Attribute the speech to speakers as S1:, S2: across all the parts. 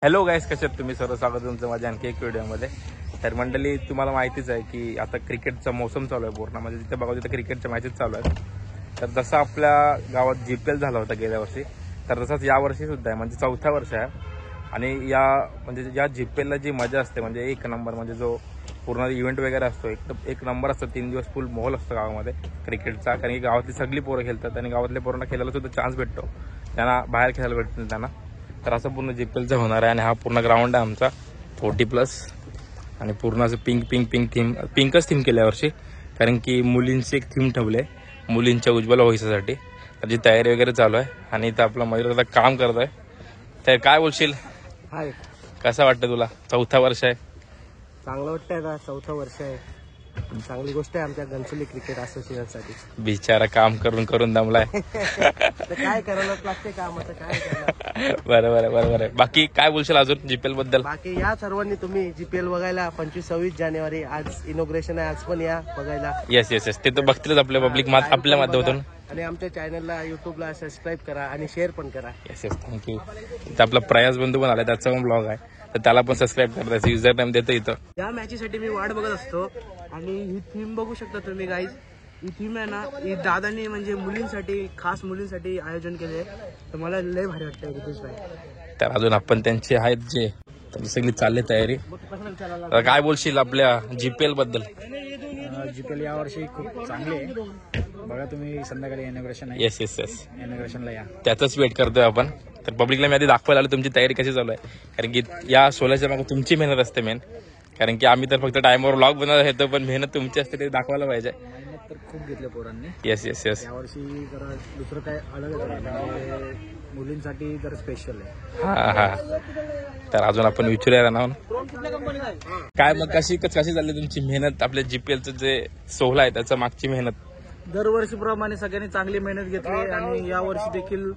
S1: Hello गाईस, कसे आहेत तुम्ही? सर्व स्वागत तुमचं माझ्या आणखी एक व्हिडिओमध्ये. तर मंडळी, तुम्हाला माहितीच आहे की आता क्रिकेटचा मोसम चालू आहे पूर्ण, म्हणजे जिथे बघा तिथे क्रिकेटच्या मॅचेस चालू आहेत. तर जसं आपल्या गावात GPL झाला होता गेल्या वर्षी, तर तसंच यावर्षी सुद्धा आहे, म्हणजे 4थं वर्ष आहे. आणि म्हणजे या GPLला जी मजा असते म्हणजे एक नंबर, म्हणजे जो पूर्ण इव्हेंट वगैरे असतो एक नंबर असतो. 3 दिवस फुल माहोल असतो गावामध्ये क्रिकेटचा, कारण की गावातली सगळी पोरं खेळतात आणि गावातल्या पोरांना खेळायला सुद्धा चान्स भेटतो, त्यांना बाहेर खेळायला भेटतो त्यांना. तर असं पूर्ण GPLचं होणार आहे. आणि हा पूर्ण ग्राउंड आहे आमचा 40+ आणि पूर्ण असं पिंकच थीम केल्या वर्षी, कारण की मुलींची एक थीम ठेवली आहे मुलींच्या उज्ज्वल भविष्यासाठी. त्याची तयारी वगैरे चालू आहे आणि इथं आपला मयूर आता काम करत आहे. तर काय बोलशील?
S2: हाय,
S1: कसं वाटतं तुला? 4थं वर्ष आहे.
S2: चांगलं वाटतंय ना. 4थं वर्ष आहे, चांगली गोष्ट आहे आमच्या घनसोली क्रिकेट असोसिएशनसाठी.
S1: बिचारा काम करून करून दमलाय.
S2: तर काय करायला लागते काम, आता काय करणार.
S1: बरोबर आहे. बाकी काय बोलशील अजून GPL बद्दल?
S2: बाकी या सर्वांनी तुम्ही GPL बघायला 25-26 जानेवारी आज इनॉग्रेशन आहे, आज पण या बघायला.
S1: येस. ते तर बघतीलच आपले पब्लिक आपल्या माध्यमातून.
S2: आणि आमच्या चॅनलला युट्यूबला सबस्क्राईब करा आणि शेअर पण करा.
S1: Yes thank you. इथं आपला प्रयास बंधू पण आला, त्याचा पण ब्लॉग आहे, तर त्याला पण सबस्क्राईब करायचं. युजर नेम देतो इथं.
S2: या मॅचीसाठी मी वाट बघत असतो आणि ही थीम बघू शकता तुम्ही गाईज. ही थीम आहे ना, ही दादांनी म्हणजे मुलींसाठी, खास मुलींसाठी आयोजन केले. तर मला लय भारी वाटतंय रितेश भाई.
S1: तर अजून आपण त्यांचे आहेत जे, तर सगळी चालली तयारी. तर काय बोलशील आपल्या GPL बद्दल?
S2: GPL या वर्षी खूप चांगली आहे. बघा तुम्ही संध्याकाळी इनॉग्रेशन आहे.
S1: येस
S2: इनॉग्रेशनला या.
S1: त्याचंच वेट करतोय आपण. तर पब्लिकला मी आधी दाखवायला आलो तुमची तयारी कशी चालू आहे, कारण की या 16च्या मागे तुमची मेहनत असते मेन. कारण की आम्ही तर फक्त टाइमवर व्लॉग बनवत येतो, पण मेहनत तुमची असते ते दाखवायला पाहिजे.
S2: मेहनत तर खूप घेतले पोरांनी.
S1: येस.
S2: यावर्षी जरा दुसरं काय अलग आहे, म्हणजे मुलींसाठी जर स्पेशल आहे.
S1: हा. तर अजून आपण विचारूया ना काय मग कशी चालली तुमची मेहनत? आपल्या GPLचं जे 16 आहे त्याचं मागची मेहनत.
S2: दरवर्षीप्रमाणे सगळ्यांनी चांगली मेहनत घेतली आणि या वर्षी देखील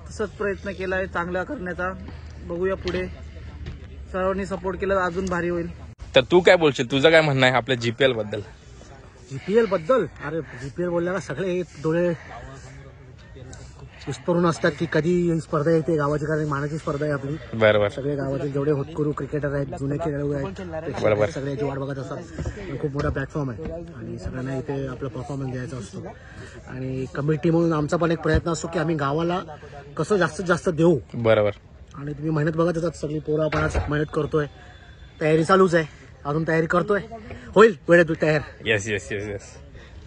S2: तसंच प्रयत्न केला आहे चांगला करण्याचा. बघूया पुढे, सर्वांनी सपोर्ट केला अजून भारी होईल.
S1: तर तू काय बोलशील? तुझं काय म्हणणं आहे आपल्या GPL बद्दल?
S2: GPL बद्दल? अरे GPL बोलल्याला सगळे डोळे विस्फोरून असतात की कधी ही स्पर्धा येते गावाची, कारण मानाची स्पर्धा आहे आपली.
S1: बरोबर.
S2: सगळे गावातील जेवढे होतकरू क्रिकेटर आहेत, जुने खेळाडू आहेत,
S1: बरोबर,
S2: सगळ्याची वाट बघत असतात. खूप मोठा प्लॅटफॉर्म आहे आणि सगळ्यांना इथे आपला परफॉर्मन्स द्यायचा असतो. आणि कमिटी म्हणून आमचा पण एक प्रयत्न असतो की आम्ही गावाला कसं जास्तीत जास्त देऊ.
S1: बरोबर.
S2: आणि तुम्ही मेहनत बघत असतात, सगळी पोरं आपण आज मेहनत करतोय, तयारी चालूच आहे, अजून तयारी करतोय, होईल वेळेत तयार.
S1: येस.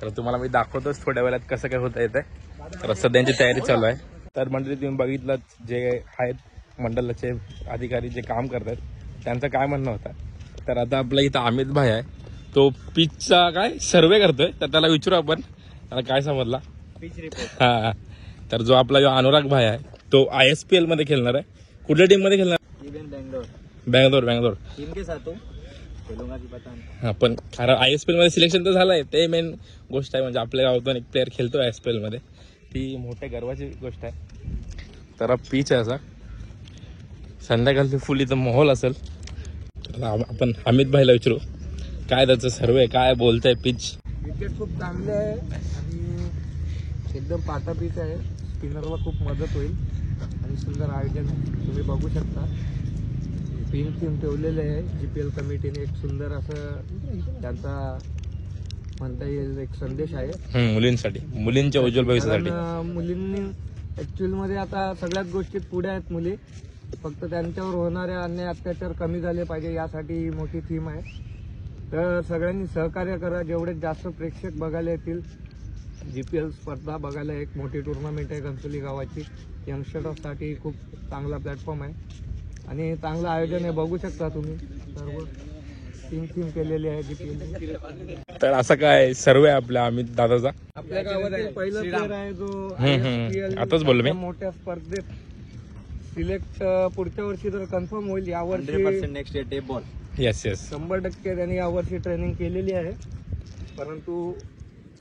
S1: तर तुम्हाला मी दाखवतोच थोड्या वेळात कसं काय होत येते. तर सध्यांची तयारी चालू आहे. तर मंडळी, तुम्ही बघितलं जे आहेत मंडळाचे अधिकारी जे काम करतात त्यांचं काय म्हणणं होतं. तर आता आपला इथं अमित भाई आहे, तो पिचचा काय सर्वे करतोय. तर त्याला विचारू आपण, त्याला काय समजला. हा. तर जो आपला अनुराग भाई आहे तो ISPL मध्ये खेळणार आहे. कुठल्या टीम मध्ये खेळणार? बँगलोर
S2: टीम के साथ
S1: हा. पण खरं ISPL मध्ये सिलेक्शन तर झालंय, ते मेन गोष्ट आहे. म्हणजे आपल्या गावातून एक प्लेअर खेळतोय ISPL मध्ये, ती मोठ्या गर्वाची गोष्ट आहे. तर पीच आहे असा, संध्याकाळची फुल इथं माहोल असेल. आपण अमित भाईला विचारू काय त्याचं सर्वे, काय बोलतंय. पिच
S2: क्रिकेट खूप चांगले आहे आणि एकदम पाटा पिच आहे. स्पिनरला खूप मदत होईल आणि सुंदर आयोजन आहे. तुम्ही बघू शकता पिंक टीम ठेवलेले आहे GPL कमिटीने. एक सुंदर असं त्यांचा म्हणता येईल एक संदेश आहे
S1: मुलींसाठी, मुलींच्या उज्ज्वल भविष्यासाठी.
S2: मुलींनी ऍक्च्युअल मध्ये आता सगळ्याच गोष्टीत पुढे आहेत मुली. फक्त त्यांच्यावर होणाऱ्या अन्याय अत्याचार कमी झाले पाहिजे यासाठी मोठी थीम आहे. तर सगळ्यांनी सहकार्य करा. जेवढे जास्त प्रेक्षक बघायला येतील, GPL स्पर्धा बघायला एक मोठी टुर्नामेंट आहे घनसोली गावाची. यंगस्टर्ससाठी खूप चांगला प्लॅटफॉर्म आहे आणि चांगलं आयोजन आहे. बघू शकता तुम्ही सर्व थीम केलेली आहे GPL.
S1: तर असं काय सर्वे आहे आपल्या अमित दादाचा?
S2: आपल्या गावातील पहिला प्लेअर आहे जो
S1: आताच बोललो मी.
S2: मोठ्या स्पर्धेत सिलेक्ट पुढच्या वर्षी जर कन्फर्म होईल. यावर्षी
S3: नेक्स्ट डे बॉल.
S1: येस
S2: 100% त्यांनी यावर्षी ट्रेनिंग केलेली आहे, परंतु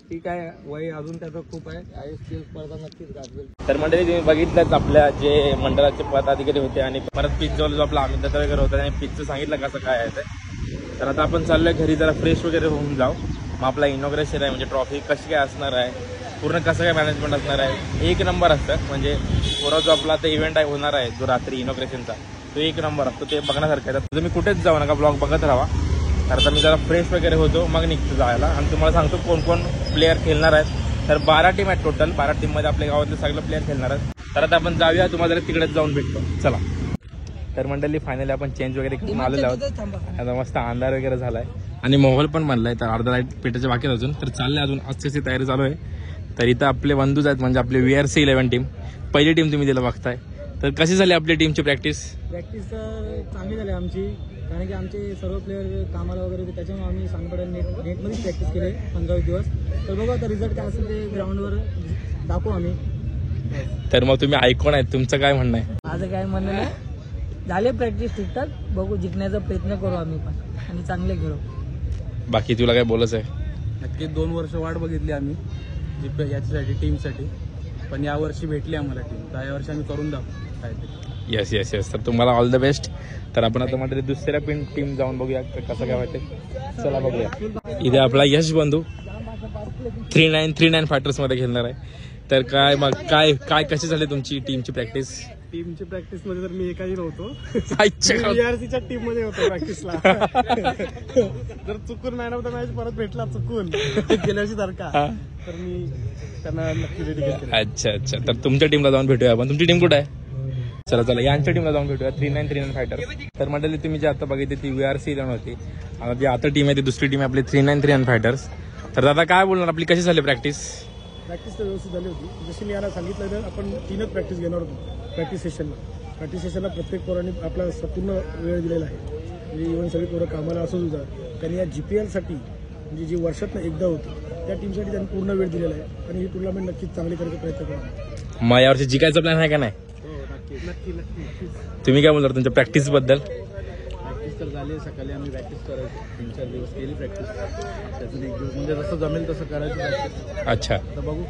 S2: ठीक आहे, वय अजून त्याचं खूप आहे. ISPL स्पर्धा नक्कीच गाजवेल.
S1: तर मंडळी, तुम्ही बघितलंच आपल्या जे मंडळाचे पदाधिकारी होते आणि परत पिच जो आपला अमित दादा वगैरे होता आणि पिचचं सांगितलं कसं काय आहे ते. तर आता आपण चाललोय घरी, जरा फ्रेश वगैरे होऊन जाऊ. मग आपला इनॉग्रेशन आहे, म्हणजे ट्रॉफी कशी काय असणार आहे, पूर्ण कसं काय मॅनेजमेंट असणार आहे, एक नंबर असतं. म्हणजे पुरा जो आपला आता इव्हेंट आहे होणार आहे जो रात्री इनॉग्रेशनचा, तो एक नंबर असतो, ते बघण्यासारखं आहे. तर तुम्ही कुठेच जाऊ नका, ब्लॉग बघत राहा. तर आता मी जरा फ्रेश वगैरे होतो, मग निघतो जायला. आणि तुम्हाला सांगतो कोण कोण प्लेयर खेळणार आहेत. तर 12 टीम आहेत टोटल. 12 टीममध्ये आपल्या गावातले सगळे प्लेयर खेळणार आहेत. तर आता आपण जाऊया, तुम्हाला जरा तिकडेच जाऊन भेटतो. चला. तर मंडळी फायनली आपण चेंज वगैरे करून आलेलो आहोत. आता मस्त अंधार वगैरे झालाय आणि माहोल पण बनलाय. तर अर्धा लाईट पेटाच्या बाकी अजून तर चाललंय, अजून आजची तयारी चालू आहे. तर इथं आपले बंधूच आहेत, म्हणजे आपले VRC 11 टीम. पहिली टीम तुम्ही तिला बघताय. तर कशी झाली आपली टीमची प्रॅक्टिस
S2: चांगली झाली आमची, कारण की आमचे सर्व प्लेयर कामाला वगैरे होते, त्याच्यामुळे आम्ही सांगपडे नेटमध्येच प्रॅक्टिस केली 15 दिवस. तर बघू आता रिझल्ट काय असेल ते ग्राउंडवर दाखवू आम्ही.
S1: तर मग तुम्ही ऐकून आहेत, तुमचं काय म्हणणं आहे?
S3: माझं काय म्हणणं नाही, झाले प्रॅक्टिस ठीकठाक. बघू, जिंकण्याचा प्रयत्न करू आम्ही पण आणि चांगले खेळू.
S1: बाकी तुला काय बोलायचं आहे?
S4: नक्की 2 वर्ष वाट बघितली आम्ही याच्यासाठी, टीमसाठी. पण यावर्षी भेटली आम्हाला टीम, तर यावर्षी आम्ही करून दाखवू काहीतरी.
S1: Yes yes yes. तर तुम्हाला ऑल द बेस्ट. तर आपण आता मात्र दुसऱ्या टीम जाऊन बघूया कसं काय वाटते. चला बघूया. इथे आपला यश बंधू 3939 फायटर्स मध्ये खेळणार आहे. तर काय मग काय कशी झाली तुमची टीमची प्रॅक्टिस?
S4: टीमची प्रॅक्टिस मध्ये तर मी एकाही नव्हतो,
S1: आईच्या
S4: VRCच्या टीम मध्ये होतो प्रॅक्टिसला. जर चुकून मॅन ऑफ द मॅच परत भेटला चुकून गेल्या वर्षी सारखा, तर मी त्यांना नक्की डेडिकेट केलं.
S1: अच्छा अच्छा. तर तुमच्या टीमला जाऊन भेटूया आपण. तुमची टीम कुठे आहे? चला यांच्या टीमला जाऊन भेटूया, 3939 फायटर्स. तर मंडळी तुम्ही जी आता बघितली ती VRC 11 होती. आणि जी आता टीम आहे ती दुसरी टीम आहे आपली 3939 फायटर्स. तर दादा काय बोलणार, आपली कशी झाली प्रॅक्टिस?
S4: प्रॅक्टिस तर व्यवस्थित झाली होती. जशी मी याला सांगितलं तर आपण 3च प्रॅक्टिस घेणार होतो प्रॅक्टिस सेशनला. प्रत्येक पोरांनी आपला संपूर्ण वेळ दिलेला आहे. म्हणजे इव्हन सगळी पोरं कामाला असंच होता. त्यांनी या GPL साठी, म्हणजे जी वर्षातनं एकदा होती, त्या टीमसाठी त्यांनी पूर्ण वेळ दिलेला आहे. आणि ही टुर्नामेंट नक्कीच चांगली करायचा प्रयत्न करणार.
S1: मग यावर्षी जिकायचा प्लॅन आहे का नाही?
S4: नक्की.
S1: तुम्ही काय बोलणार तुमच्या प्रॅक्टिस बद्दल?
S4: प्रॅक्टिस तर झाली. सकाळी आम्ही प्रॅक्टिस करायचो, 3-4 दिवस केली प्रॅक्टिस. त्यातून एक दिवस म्हणजे जसं जमेल तसं करायचं प्रॅक्टिस.
S1: अच्छा.
S4: तर बघू,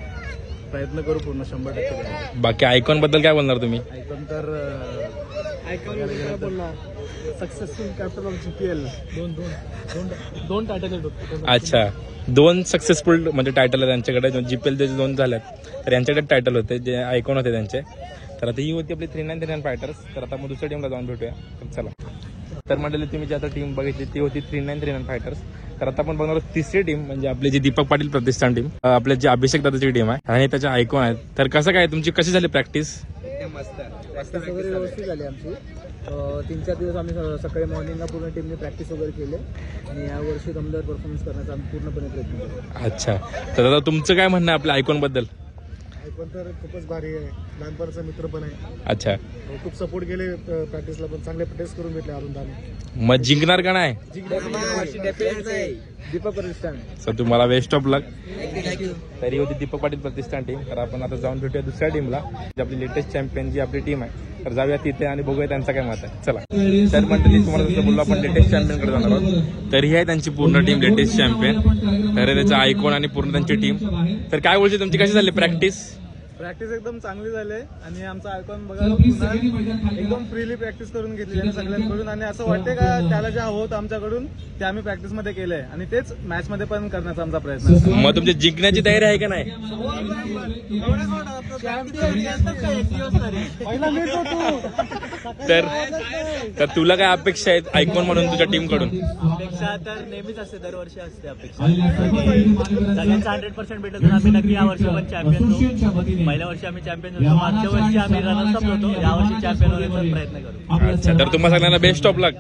S4: प्रयत्न करू पूर्ण 100%.
S1: बाकी आयकॉन बद्दल काय बोलणार तुम्ही?
S4: आयकॉन तर बोलणार सक्सेसफुल कॅप्टन ऑफ GPL. दोन टायटल आहेत.
S1: अच्छा, 2 सक्सेसफुल म्हणजे टायटल आहे त्यांच्याकडे. GPL जे 2 झाल्यात, तर यांच्याकडे टायटल होते जे आयकॉन होते त्यांचे. तर आता ही होती आपली 3939 फायटर्स. तर आता मग दुसऱ्या टीमला जाऊन भेटूया. चला. तर मंडळी तुम्ही जी आता टीम बघितली ती होती 3939 फायटर्स. तर आता आपण बघणार तिसरी टीम, म्हणजे आपली जी दीपक पाटील प्रतिष्ठान टीम, आपल्या जी अभिषेक दादाची टीम आहे आणि त्याच्या आयकॉन आहेत. तर कसं काय तुमची कशी झाली प्रॅक्टिस?
S2: प्रॅक्टिस वगैरे व्यवस्थित झाली आमची. 3-4 दिवस आम्ही सकाळी मॉर्निंगला पूर्ण टीमने प्रॅक्टिस वगैरे केले आणि यावर्षी दमदार परफॉर्मन्स करण्याचा आम्ही पूर्णपणे प्रयत्न केला.
S1: अच्छा. तर आता तुमचं काय म्हणणं आहे आपल्या आयकॉन बद्दल?
S4: आयकॉन तर खूपच भारी आहे, लहानपणाचा मित्र पण आहे.
S1: अच्छा.
S4: खूप सपोर्ट केले प्रॅक्टिसला, पण चांगले टेस्ट करून भेटले अरुण.
S1: मग जिंकणार का नाही?
S2: दीपक प्रतिष्ठान.
S1: सर तुम्हाला बेस्ट ऑफ लक. तरी होती दीपक पाटील प्रतिष्ठान टीम. तर आपण आता जाऊन भेटूया दुसऱ्या टीमला, जी आपली लेटेस्ट चॅम्पियन जी आपली टीम आहे. तर जाऊया तिथे आणि बघूया त्यांचा काय मत आहे. चला. तर मंडळी तुम्हाला जसं बोललो आपण लेटेस्ट चॅम्पियन कडे जाणार आहोत. तर ही आहे त्यांची पूर्ण टीम लेटेस्ट चॅम्पियन. तर त्याचा आयकॉन आणि पूर्ण त्यांची टीम. तर काय बोलते तुमची कशी झाली प्रॅक्टिस?
S4: प्रॅक्टिस एकदम चांगली झाली आणि आमचा आयकॉन बघायला पुन्हा एकदम फ्रीली प्रॅक्टिस करून घेतली आहे सगळ्यांकडून. आणि असं वाटतंय का त्याला जे हवं होतं आमच्याकडून ते आम्ही प्रॅक्टिस मध्ये केलंय आणि तेच मॅच मध्ये पण करण्याचा आमचा प्रयत्न आहे.
S1: मग तुमची जिंकण्याची तयारी आहे का नाही? तर तुला काय अपेक्षा आहेत आयकॉन म्हणून तुझ्या टीम कडून?
S3: अपेक्षा तर नेहमीच असते, दरवर्षी असते अपेक्षा. सगळ्यांचा 100% भेटत तर आम्ही नक्की यावर्षी पण चॅम्पियन होऊ. पहिल्या वर्षी आम्ही चॅम्पियन होतो, मागच्या वर्षी आम्ही रनर्स अप होतो, यावर्षी चॅम्पियन होण्याचा प्रयत्न करू.
S1: अच्छा. तर तुम्हाला सगळ्यांना बेस्ट ऑफ लक.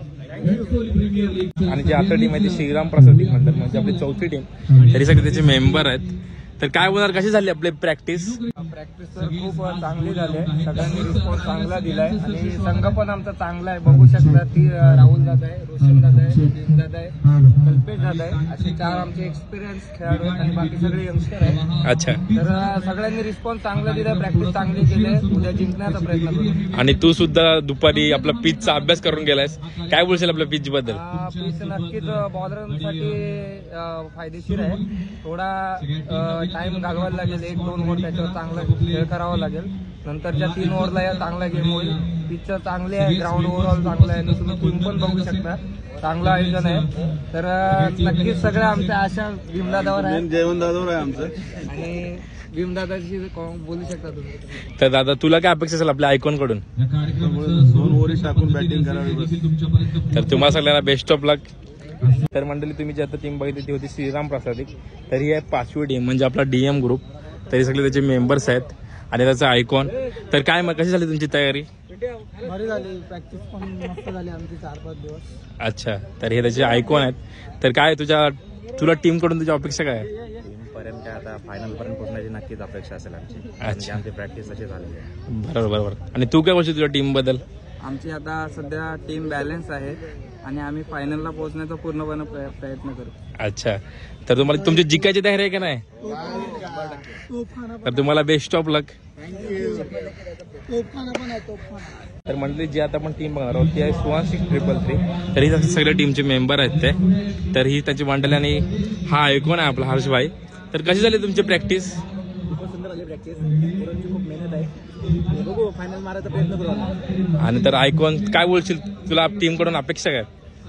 S1: आणि जी आता टीम आहे ती श्रीराम प्रसाद टीम म्हणतात, म्हणजे आपली चौथी टीम. तरी सगळे त्याचे मेंबर आहेत. तर काय बोलणार, कशी झाली आपली प्रॅक्टिस?
S2: प्रॅक्टिस तर खूप चांगली झाली आहे. सगळ्यांनी रिस्पॉन्स चांगला दिलाय आणि संघ पण आमचा चांगला आहे. बघू शकता ती राहुल दादा आहे, रोशन दादा आहे, भीम दादा आहे, कल्पेश दादा आहे. असे 4 आमचे एक्सपिरियन्स खेळाडू आहेत आणि बाकी सगळे यंगस्टर आहेत.
S1: अच्छा.
S2: तर सगळ्यांनी रिस्पॉन्स चांगला दिलाय, प्रॅक्टिस चांगली केली, उद्या जिंकण्याचा प्रयत्न करू.
S1: आणि तू सुद्धा दुपारी आपला पिचचा अभ्यास करून गेलायस. काय बोलशील आपल्या पिच बद्दल?
S2: पिच नक्कीच बॉलरांसाठी फायदेशीर आहे. थोडा टाइम घालवायला लागेल, 1-2 ओव्हर त्याच्यावर चांगला खेळ करावा लागेल. नंतरच्या 3 ओव्हरला या चांगला गेम होईल. पिच चांगली आहे, ग्राउंड ओव्हरऑल चांगलं आहे. तुम्ही टीम पण बघू शकता, चांगलं आयोजन आहे. तर नक्कीच सगळ्या आमच्या आशा भीमदादावर आहे,
S4: जेवण दादावर आहे आमचं.
S2: आणि भीमदादाची बोलू शकता तुम्ही.
S1: तर दादा तुला काय अपेक्षा असेल आपल्या आयकॉन कडून?
S5: 2 ओव्हर टाकून बॅटिंग करावी बस.
S1: तर तुम्हाला सगळ्यांना बेस्ट ऑफ लक. तर मंडळी तुम्ही जी आता टीम बघितली ती होती श्रीराम प्रसादिक. तर ही आहे 5वी टीम म्हणजे आपला DM ग्रुप. तरी सगळे त्याचे मेंबर्स आहेत आणि त्याचा आयकॉन. तर काय मग कशी झाली तुमची तयारी?
S2: बरी झाली, प्रॅक्टिस पण मस्त झाली आमची 4-5 दिवस.
S1: अच्छा, तर हे त्याचे आयकॉन आहेत. तर काय तुला टीम कडून तुझी अपेक्षा काय आहे?
S6: पर्यंत काय आता फायनल पर्यंत पोहोचण्याची नक्कीच अपेक्षा असेल आमची.
S1: अच्छा.
S6: आमची प्रॅक्टिस तशी झालेली आहे.
S1: बरोबर. आणि तू काय बोलशील तुझ्या टीम बद्दल?
S2: आमची आता सध्या टीम बॅलन्स आहे आणि आम्ही फायनलला पोहोचण्याचा पूर्णपणे प्रयत्न करू.
S1: अच्छा, तर तुम्हाला तुमची जिंकायची तयारी आहे का नाही? तर तुम्हाला बेस्ट ऑफ लक. तर मंडळी जी आता आपण टीम बघणार आहोत ती आहे सुहासिक 333. तर ही सगळ्या टीमचे मेंबर आहेत ते. तर ही त्याची मंडळी आणि हा आयकॉन आहे आपला हर्षभाई. तर कशी झाली तुमची प्रॅक्टिस?
S3: खूप सुंदर झाली प्रॅक्टिस. पोरांची खूप मेहनत आहे आणि बघू फायनल मारायचा प्रयत्न करू आता.
S1: आणि तर आयकॉन काय बोलशील, तुला टीम कडून अपेक्षा काय?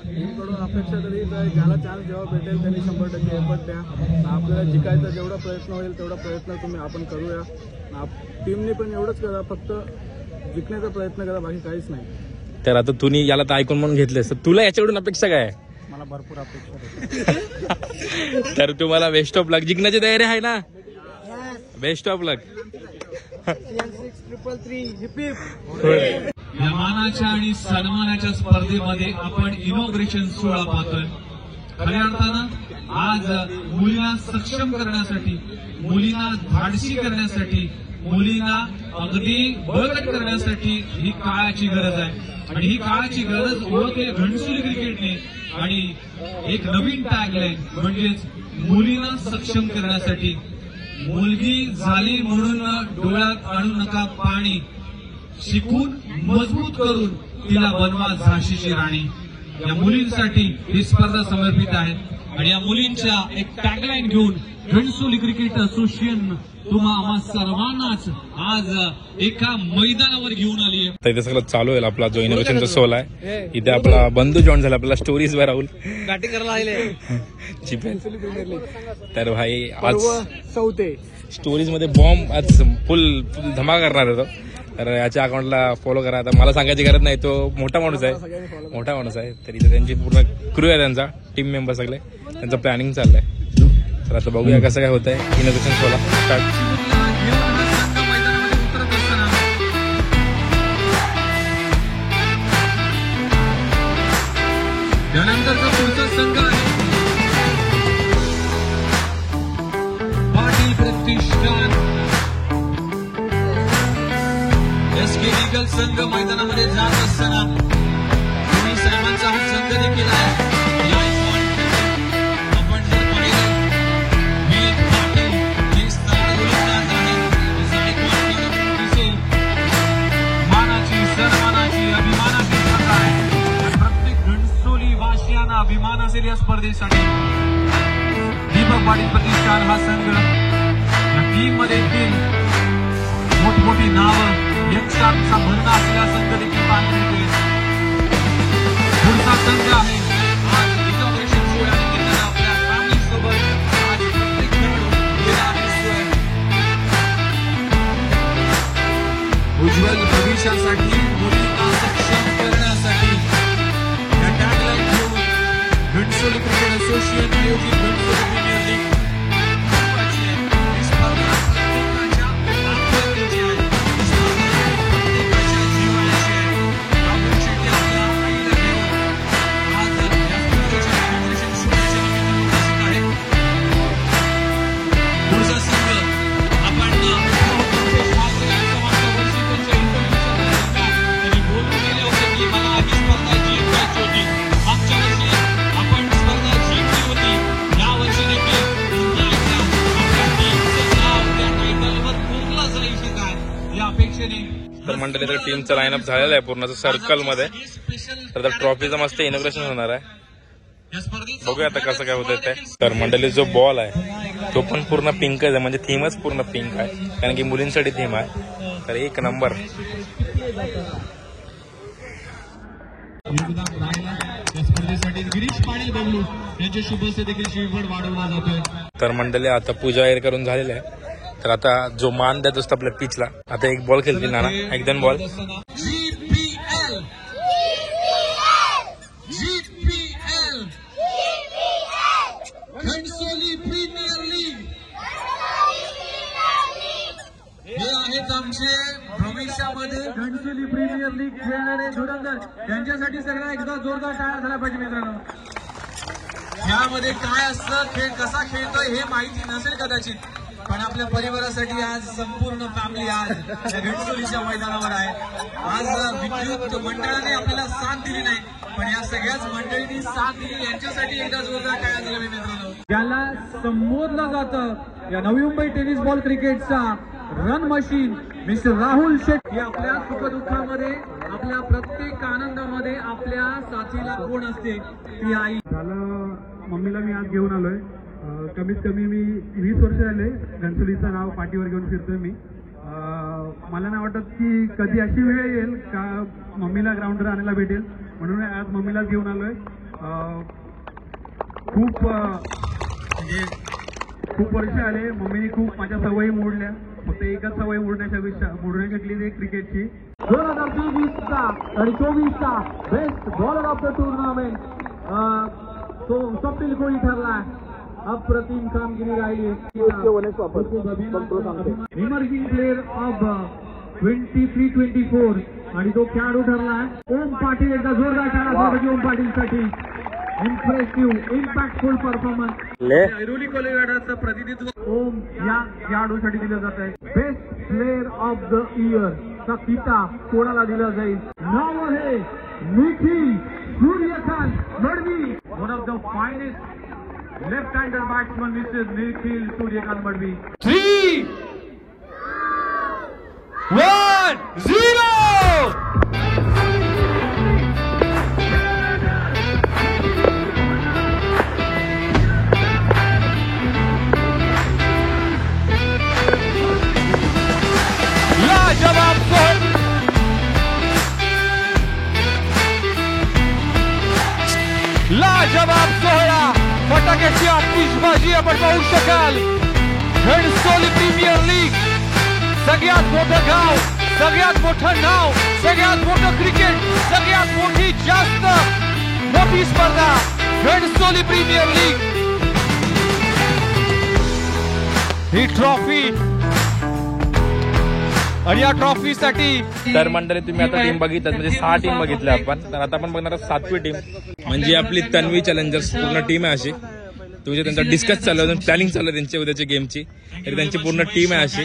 S4: टीमकडून अपेक्षा तरी ज्याला चान्स जेव्हा भेटेल त्यांनी 100% एफर्ट द्या. आपल्याला जिंकायचा जेवढा प्रयत्न होईल तेवढा प्रयत्न आपण करूया. टीमने पण एवढंच करा, फक्त जिंकण्याचा प्रयत्न करा, बाकी काहीच नाही.
S1: तर आता तुम्ही याला तर आयकॉन म्हणून घेतलेस, तर तुला याच्याकडून अपेक्षा काय?
S4: मला भरपूर अपेक्षा
S1: तर तुम्हाला बेस्ट ऑफ लक. जिंकण्याची तयारी आहे ना? बेस्ट ऑफ लक.
S7: या मानाच्या आणि सन्मानाच्या स्पर्धेमध्ये आपण इनॉग्रेशन सोहळा पाहतोय. खऱ्या अर्थानं आज मुलींना सक्षम करण्यासाठी, मुलींना धाडसी करण्यासाठी, मुलींना अगदी बळकट करण्यासाठी ही काळाची गरज आहे. आणि ही काळाची गरज ओळखली घणसोली क्रिकेटने आणि एक नवीन टॅगलाईन म्हणजेच मुलींना सक्षम करण्यासाठी. मुलगी झाली म्हणून डोळ्यात आणू नका पाणी, शिकून मजबूत करून तिला बनवा झाशीची राणी. या मुलींसाठी ही स्पर्धा समर्पित आहे आणि या मुलींच्या एक टॅगलाईन घेऊन घणसोली क्रिकेट असोसिएशन तुम्हा सर्वांनाच आज एका मैदानावर घेऊन आली आहे.
S1: तर इथे सगळं चालू आहे आपला जो इनोव्हेशनचा सोल आहे. इथे आपला बंधू जॉईन झाला आपल्याला स्टोरीज वर राहुल
S3: बॅटिंग करायला आले.
S1: तर भाई आज
S4: चौथे
S1: स्टोरीज मध्ये बॉम्ब आज फुल धमाका करणार होतो. तर याच्या अकाउंटला फॉलो करा. आता मला सांगायची गरज नाही, तो मोठा माणूस आहे. तर इथे त्यांची पूर्ण क्रू आहे, त्यांचा टीम मेंबर सगळे, त्यांचं प्लॅनिंग चाललंय. तर आता बघूया कसं काय होतंय. इनोव्हेशन सोला स्टार्ट.
S7: त्यानंतरचा पुढचा संघ आहे पाटील प्रतिष्ठान SK लीगल संघ मैदानामध्ये जात असताना तुम्ही साहेबांचा हा संघ देखील आहे. आपण जर पाहिलं वीर पाटील हे स्थान गोलंदाज आहे. दिसेल मानाची, सन्मानाची, अभिमानाची स्पर्धा आहे. प्रत्येक घणसोली वासियांना अभिमान असेल या स्पर्धेसाठी. दीपक पाटील प्रतिष्ठान हा संघ या टीम मध्ये देखील मोठमोठी नावं यंगस्टारचा भरणा असलेला संघ देखील पाहायला मिळते. पुढचा संघ आहे आज इनॉग्रेशन सोहळ्यानिमित्तानं आपल्या फॅमिली सोबत आज प्रत्येक खेळाडू गेला दिसतोय. उज्ज्वल भविष्यासाठी, मुलींना सक्षम करण्यासाठी या टॅगलाईन घेऊन घणसोली क्रिकेट असोसिएशन नियोजित घणसोली प्रीमियर लीग महत्त्वाची आहे. ही स्पर्धा प्रत्येकाच्या आत्महत्येची आहे. ही स्पर्धा प्रत्येकाच्या जीवनाची आहे. राहुल शेट्टी आपल्या आईला घेऊन आज या स्पर्धेच्या इनॉग्रेशन सोहळ्याच्या निमित्तानं उपस्थित आहेत. पुढचा संघ आपण प्रोफेसर ठाकरे यांचा मागच्या वर्षी त्यांच्या इंटरव्ह्यूच्या त्यांनी बोलून गेले होते की मला ही स्पर्धा जिंकायची होती. मागच्या वर्षी आपण स्पर्धा जिंकली होती. या वर्षी देखील पुन्हा एकदा आपल्या टीमचं नाव त्या टायटलवर कोरलं जाईल की काय या अपेक्षेने.
S1: तर मंडळी तर टीमचं लाईनअप झालेलं आहे पूर्ण सर्कल मध्ये. तर ट्रॉफीचं मस्त इनोग्रेशन होणार आहे.
S7: या स्पर्धेत
S1: बघूया आता कसं काय होतंय ते. तर मंडळी जो बॉल आहे तो पण पूर्ण पिंकच आहे, म्हणजे थीमच पूर्ण पिंक आहे, कारण की मुलींसाठी थीम आहे. तर एक नंबर.
S7: योगदान राहिला या स्पर्धेसाठी गिरीश पाटील बबलू यांच्या शुभ हस्ते देखील श्रीफळ वाढवला जातोय.
S1: तर मंडळी आता पूजा वगैरे करून झालेली आहे. तर आता जो मान देत असतो आपल्या पिचला, आता एक बॉल खेळतील नाना, एक दोन बॉल.
S7: घणसोली प्रीमियर लीग हे आहेत आमचे भविष्यामध्ये घणसोली प्रीमियर लीग खेळणारे धुरंधर, त्यांच्यासाठी सगळ्या एकदा जोरदार टाळ्या झाला पाहिजे मित्रांनो. यामध्ये काय असतं, खेळ कसा खेळतोय हे माहिती नसेल कदाचित, पण आपल्या परिवारासाठी आज संपूर्ण फॅमिली आज घणसोलीच्या मैदानावर आहे. आज विद्युत मंडळाने आपल्याला साथ दिली नाही, पण या सगळ्याच मंडळींनी साथ दिली, यांच्यासाठी एकदा जोरदार टाळ्या झाल्या मित्रांनो.
S8: ज्याला संबोधलं जातं या नवी मुंबई टेनिस बॉल क्रिकेटचा run machine mister Rahul Shetty, हे आपल्या सुखदुःखामध्ये, आपल्या प्रत्येक आनंदामध्ये आपल्या साथीला कोण असते ती आई.
S9: झालं मम्मीला मी आज घेऊन आलोय. कमीत कमी मी 20 वर्ष झाले घणसोलीचं नाव पाठीवर घेऊन फिरतोय मी. मला नाही वाटत की कधी अशी वेळ येईल का मम्मीला ग्राउंडवर आणायला भेटेल, म्हणून आज मम्मीला घेऊन आलोय. खूप वर्ष आले, मम्मीने खूप माझ्या सवयी मोडल्या, फक्त एकच सवय मोडण्याची ते क्रिकेटची.
S8: 2023चा आणि 24चा best bowler of the tournament तो स्वप्नील कोळी ठरला. अप्रतिम कामगिरी राहिली. इमर्जिंग प्लेअर ऑफ 23-24 आणि तो खेळाडू ठरला ओम पाटील. एकदा जोरदार टाळा ओम पाटीलसाठी. Impressive impactful performance.
S9: ऐरोली कोलेवाडाचं प्रतिनिधित्व
S8: ओम या खेळाडूसाठी दिलं जात आहे. Best player of the year चा किताब कोणाला दिला जाईल? नाव आहे Nikhil Suryakant Madvi. One of the finest left hander batsman mister Nikhil Suryakant Madvi.
S7: 3-1-0 लाजवाब सोहळा, फटाक्याची आतिषबाजी आपण पाहू शकाल. घणसोली प्रीमियर लीग, सगळ्यात मोठं गाव, सगळ्यात मोठं नाव, सगळ्यात मोठं क्रिकेट, सगळ्यात मोठी जास्त मोठी स्पर्धा घणसोली प्रीमियर लीग. ही ट्रॉफी आणि या ट्रॉफीसाठी
S1: तर मंडळी तुम्ही आता टीम बघितलं, म्हणजे 6 टीम बघितल्या आपण. तर आता आपण बघणार आहोत 7वी टीम, म्हणजे आपली तन्वी चॅलेंजर्स पूर्ण टीम आहे अशी. तुमचे त्यांचा डिस्कस चालू आहे, प्लॅनिंग चालू आहे त्यांच्या उद्याच्या गेमची. तर त्यांची पूर्ण टीम आहे अशी.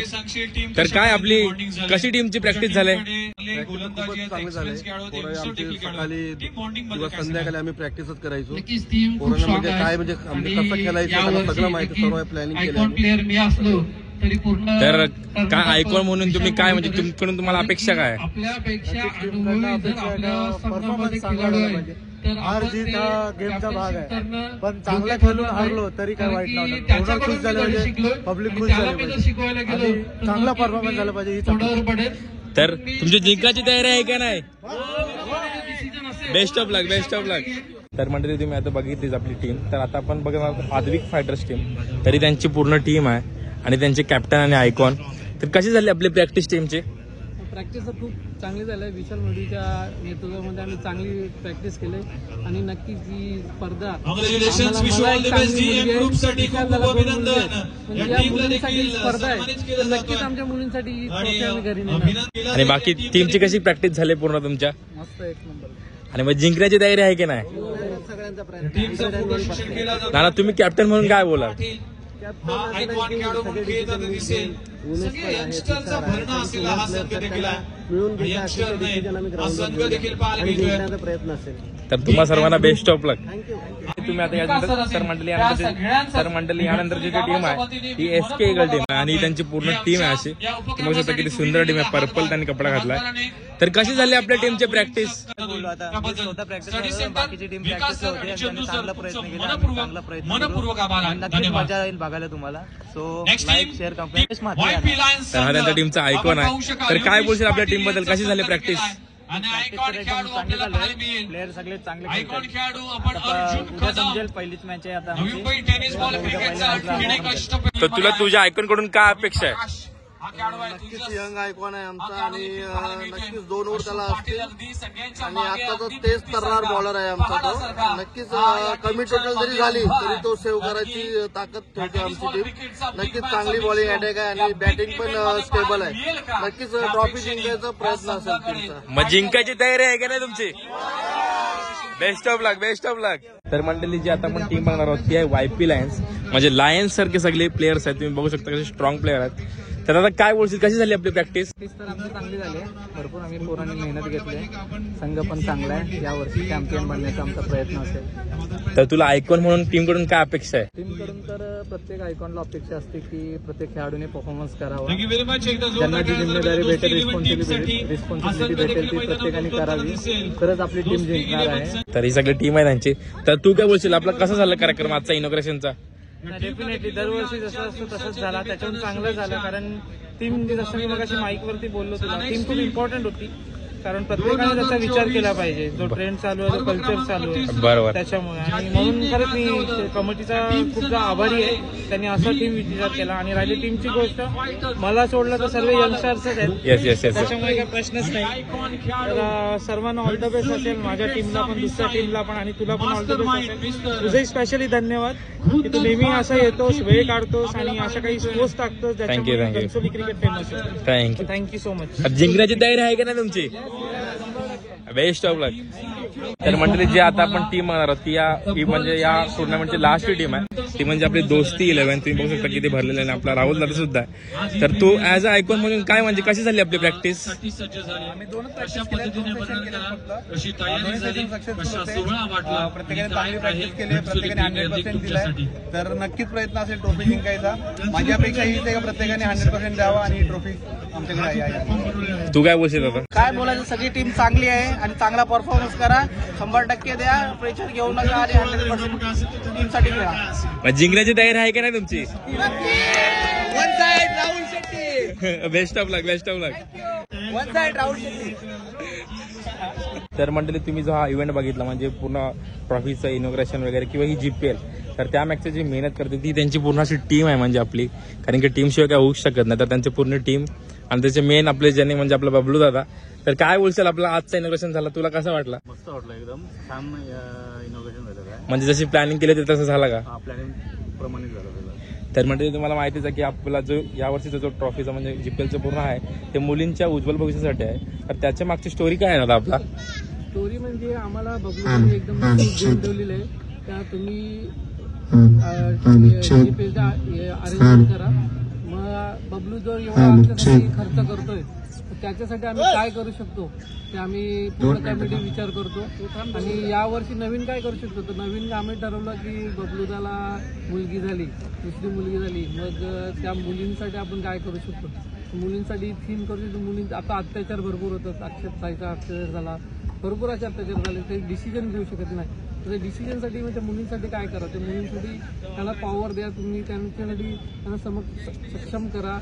S1: तर काय आपली कशी टीमची प्रॅक्टिस झाली?
S5: चांगले झाले. सकाळी किंवा संध्याकाळी आम्ही प्रॅक्टिसच करायचो. पोरांना म्हणजे काय म्हणजे कसं खेळायचं सगळं माहिती, सर्व प्लॅनिंग केलं.
S1: तर काय आयकॉन म्हणून तुम्ही काय म्हणजे तुमच्याकडून तुम्हाला अपेक्षा काय?
S2: हार जीत हा गेमचा भाग आहे, पण चांगला खेळून हारलो तरी काय वाईट नव्हतं. खुश झालं पाहिजे, पब्लिक खुश झाली पाहिजे, चांगला परफॉर्मन्स झाला पाहिजे.
S1: तर तुमची जिंकायची तयारी आहे का नाही? Best of luck, best of luck. तर मंडळी तुम्ही आता बघितलीच आपली टीम. तर आता आपण बघणार आद्विक फायटर्स टीम. तरी त्यांची पूर्ण टीम आहे आणि त्यांचे कॅप्टन आणि आयकॉन. तर कशी झाली आपली प्रॅक्टिस टीमची?
S10: प्रॅक्टिस तर खूप चांगली झाली आहे. विशाल मडवीच्या नेतृत्वामध्ये आम्ही चांगली प्रॅक्टिस केली आणि नक्कीच ही स्पर्धा स्पर्धा आहे, नक्कीच आमच्या मुलींसाठी ही ट्रॉफी आम्ही घरी नेणार.
S1: आणि बाकी टीमची कशी प्रॅक्टिस झाली पूर्ण तुमच्या?
S10: मस्त, एक नंबर.
S1: आणि मग जिंकण्याची तयारी आहे की नाही?
S10: सगळ्यांचा प्रयत्न.
S1: नाना तुम्ही कॅप्टन म्हणून काय बोला?
S7: सगळे यंगस्टरचा भरणा असेल हा संघ देखील
S2: प्रयत्न असेल.
S1: तर तुम्हा सर्वांना बेस्ट ऑफ लक. तुम्ही आता यानंतर सर मंडळी यानंतरची जी टीम आहे ती SK ईगल टीम आहे आणि त्यांची पूर्ण टीम आहे अशी. तुम्ही बघू शकता किती सुंदर टीम आहे. पर्पल त्यांनी कपडा घातलाय. तर कशी झाली आपल्या टीमची प्रॅक्टिस?
S6: बाकीची टीम प्रॅक्टिस होती, चांगला प्रयत्न केला, मनपूर्वक आभार. नक्कीच मजा येईल बघायला तुम्हाला. So like share comment.
S1: तर हा त्यांच्या टीमचा आयकॉन आहे. तर काय बोलशील आपल्या टीम बद्दल? कशी झाली प्रॅक्टिस?
S7: आणि आयकॉन खेळाडू आपल्याला पाहायला मिळेल.
S3: प्लेयर सगळे चांगले
S7: आयकॉन खेळाडू आपण अर्जुन कदम
S3: समजेल पहिलीच मॅच आहे आता
S7: नवी मुंबई टेनिस बॉल क्रिकेटचा क्रीडक अष्टपैलू.
S1: तर तुला तुझ्या आयकॉन कडून काय अपेक्षा आहे?
S7: हा खेळाडू आहे
S5: नक्कीच यंग आयकॉन आहे आमचा आणि नक्कीच 2 ओव्हर त्याला असतील आणि आता तो तेच तर्रार बॉलर आहे आमचा तो. नक्कीच कमी टोटल जरी झाली तरी तो सेव्ह करायची ताकद ठेवते आमची टीम. नक्कीच चांगली बॉलिंग अटॅक आहे आणि बॅटिंग पण स्टेबल आहे. नक्कीच ट्रॉफी जिंकायचा प्रयत्न असेल टीमचा.
S1: मग जिंकायची तयारी आहे का नाही तुमची? Best of luck, best of luck. तर मंडळी जी आता आपण टीम बघणार आहोत ती आहे YP लायन्स. म्हणजे लायन्स सारखे सगळे प्लेयर्स आहेत, तुम्ही बघू शकता कसे स्ट्रॉंग प्लेयर आहेत. तर आता काय बोलशील, कशी झाली आपली प्रॅक्टिस?
S10: तर आमची चांगली झाली आहे. भरपूर आम्ही पोरांनी मेहनत घेतली आहे. संघ पण चांगला आहे. यावर्षी चॅम्पियन बनण्याचा आमचा प्रयत्न असेल.
S1: तर तुला आयकॉन म्हणून टीम कडून काय अपेक्षा आहे?
S10: टीमकडून तर प्रत्येक आयकॉनला अपेक्षा असते की प्रत्येक खेळाडूने परफॉर्मन्स करावा.
S7: Thank you very much. एकदा
S10: ज्यांना जी जिम्मेदारी भेटेल, रिस्पॉन्सिबिलिटी भेटेल ती प्रत्येकाने करावी, तरच आपली टीम जिंकणार आहे.
S1: तर ही सगळी टीम आहे त्यांची. तर तू काय बोलशील, आपला कसा झाला कार्यक्रम आजचा इनॉग्रेशनचा?
S10: डेफिनेटली दरवर्षी जसं असतो तसंच झाला. त्याच्याहून चांगलं झालं कारण टीम जसं मी मगाशी माईकवरती बोललो तुला, टीम खूप इम्पॉर्टंट होती. कारण प्रत्येकाने त्याचा विचार केला पाहिजे. जो ट्रेंड चालू आहे, जो कल्चर चालू आहे,
S1: बरोबर.
S10: त्याच्यामुळे आणि म्हणून खरंच मी कमिटीचा खूप आभारी आहे. त्यांनी असा टीम विचार केला. आणि राहिली टीमची गोष्ट, मला सोडलं तर सर्व यंगस्टर्सच आहेत, त्याच्यामुळे काही प्रश्नच नाही. तर सर्वांना ऑल द बेस्ट असेल. माझ्या टीमला पण, दुसऱ्या टीमला पण आणि तुला पण ऑल द बेस्ट असेल. तुझंही स्पेशली धन्यवाद की तू नेहमी असं येतोस, वेळ काढतोस आणि अशा काही पोस्ट टाकतोस ज्याच्यामुळे घनसोली क्रिकेट फेमस आहे. Thank you so much.
S1: जिंकण्याची तयारी आहे का नाही तुमची? Best of luck. तर मंडळी जी आता आपण टीम म्हणणार आहोत ती म्हणजे या टुर्नामेंटची लास्ट टीम आहे. ती म्हणजे आपली दोस्ती 11. तुम्ही बघू शकता किती भरलेलं आहे. आपला राहुल दादा सुद्धा आहे. तर तू ऍज अ आयकॉन म्हणून काय म्हणजे कशी झाली आपली प्रॅक्टिस?
S7: आम्ही दोनच प्रॅक्टिस प्रत्येकाने चांगली प्रॅक्टिस केली, प्रत्येकाने 100% दिलाय. तर नक्कीच प्रयत्न असेल ट्रॉफी जिंकायचा. माझी अपेक्षा हीच आहे का प्रत्येकाने 100% द्यावा आणि ट्रॉफी आमच्याकडे आहे.
S1: तू काय बोलशील आता?
S6: काय बोलायचं, सगळी टीम चांगली आहे आणि चांगला परफॉर्मन्स करा. 100% द्या, प्रेशर घेऊ नका आणि 100% टीमसाठी खेळा.
S1: जिंकण्याची तयारी आहे का नाही तुमची?
S6: One side Rahul Shetty.
S1: Best of luck, best of luck.
S6: One side Rahul Shetty.
S1: तर मंडळी तुम्ही जो हा इव्हेंट बघितला म्हणजे पूर्ण ट्रॉफीचं इनॉग्रेशन वगैरे किंवा ही GPL, तर त्या मागची जी मेहनत करते ती त्यांची पूर्ण अशी टीम आहे म्हणजे आपली. कारण की टीमशिवाय काय होऊच शकत नाही. तर त्यांची पूर्ण टीम आणि त्याचे मेन आपले ज्यांनी म्हणजे आपला बबलू दादा. तर काय बोलशील, आपला आजचा इनॉग्रेशन झाला, तुला कसं वाटला?
S3: मस्त वाटलं, एकदम छान इनोव्हेशन झालं काय.
S1: म्हणजे जशी प्लॅनिंग केली होती तसं झालं का?
S3: प्लॅनिंग प्रमाणे झालं.
S1: तर म्हणजे तुम्हाला माहितीच आहे की आपला जो यावर्षीचा जो ट्रॉफीचा म्हणजे GPLचं पूर्ण आहे ते मुलींच्या उज्ज्वल भविष्यासाठी आहे. तर त्याच्या मागची स्टोरी काय आहे दादा आपला?
S10: स्टोरी म्हणजे आम्हाला बबलूने एकदम ठेवलेलं आहे. त्या तुम्ही अरेंजमेंट करा. मग बबलू जो एवढा आमच्यासाठी खर्च करतोय त्याच्यासाठी आम्ही काय करू शकतो ते आम्ही पूर्ण कमिटी विचार करतो. आणि यावर्षी नवीन काय करू शकतो, तर नवीन आम्ही ठरवलं की बबलूदाला मुलगी झाली, दुसरी मुलगी झाली, मग त्या मुलींसाठी आपण काय करू शकतो. मुलींसाठी थीम करू शकतो. मुलींचा आता अत्याचार भरपूर होतात. अक्षताईचा अत्याचार झाला, भरपूर असे अत्याचार झाले. ते डिसिजन घेऊ शकत नाही. तर डिसिजनसाठी म्हणजे मुलींसाठी काय करा, ते मुलींसाठी त्यांना पॉवर द्या. तुम्ही त्यांच्यासाठी त्यांना सक्षम करा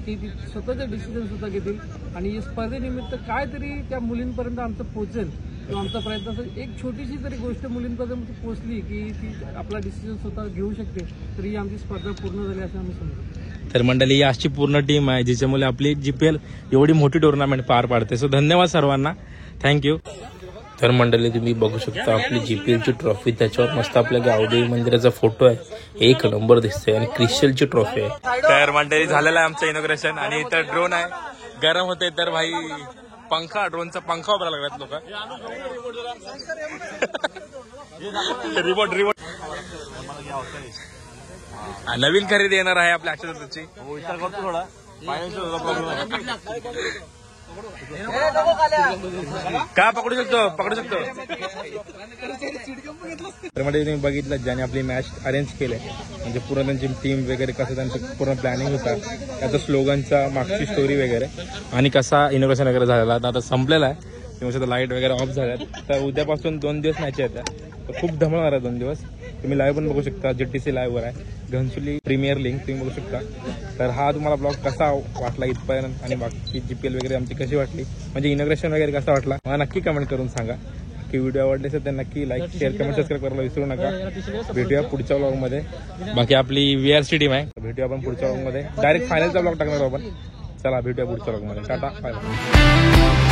S10: की ती स्वतःचे डिसिजन सुद्धा घेतील. आणि स्पर्धेनिमित्त कायतरी त्या मुलींपर्यंत आमचं पोहोचेल किंवा आमचा प्रयत्न असेल. एक छोटीशी तरी गोष्ट मुलींपर्यंत पोहोचली की ती आपला डिसिजन स्वतः घेऊ शकते, तरी आमची स्पर्धा पूर्ण झाली असं आम्ही समजतो.
S1: तर मंडळी अशी पूर्ण टीम आहे जिच्यामुळे आपली GPL एवढी मोठी टुर्नामेंट पार पाडते. सो धन्यवाद सर्वांना, थँक्यू. तर मंडळी तुम्ही बघू शकता आपली GPLची ट्रॉफी, त्याच्यावर मस्त आपल्या गावदेवी मंदिराचा फोटो आहे, एक नंबर दिसतोय आणि क्रिस्टलची ट्रॉफी आहे. तर मंडळी झालेलं आहे आमचं इनॉग्रेशन आणि इथं ड्रोन आहे, गरम होते तर भाई ड्रोनचा पंखा वापरायला लागलात लोक. रिमोट नवीन खरेदी येणार आहे आपल्या अक्षताची.
S3: विचार करतो थोडा, फायनान्शियल प्रॉब्लेम
S1: का पकडू शकतो. तर म्हणजे तुम्ही बघितलं ज्याने आपली मॅच अरेंज केले म्हणजे पूर्ण त्यांची टीम वगैरे कसं त्यांचं पूर्ण प्लॅनिंग होता, त्याचा स्लोगनचा मागची स्टोरी वगैरे आणि कसा इनोव्हेशन वगैरे झालेला. आता संपलेला आहे. तुम्ही लाईट वगैरे ऑफ झाल्यात. तर उद्यापासून 2 दिवस मॅच आहेत. तर खूप धमाल आहे 2 दिवस. तुम्ही लाईव्ह पण बघू शकता. GTC लाईव्हवर आहे. घनसोली प्रीमियर लीग तुम्ही बघू शकता. तर हा तुम्हाला ब्लॉग कसा वाटला इथपर्यंत आणि बाकी GPL वगैरे आमची कशी वाटली, म्हणजे इनॉग्रेशन वगैरे कसा वाटला मला नक्की कमेंट करून सांगा. की व्हिडिओ आवडले असेल तर नक्की लाईक शेअर कमेंट सबस्क्राईब करायला विसरू नका. भेटूया पुढच्या ब्लॉगमध्ये. बाकी आपली VRC टीम आहे, भेटूया आपण पुढच्या ब्लॉगमध्ये. डायरेक्ट फायनलचा ब्लॉग टाकणार आपण. चला भेटूया पुढच्या ब्लॉगमध्ये. Tata bye.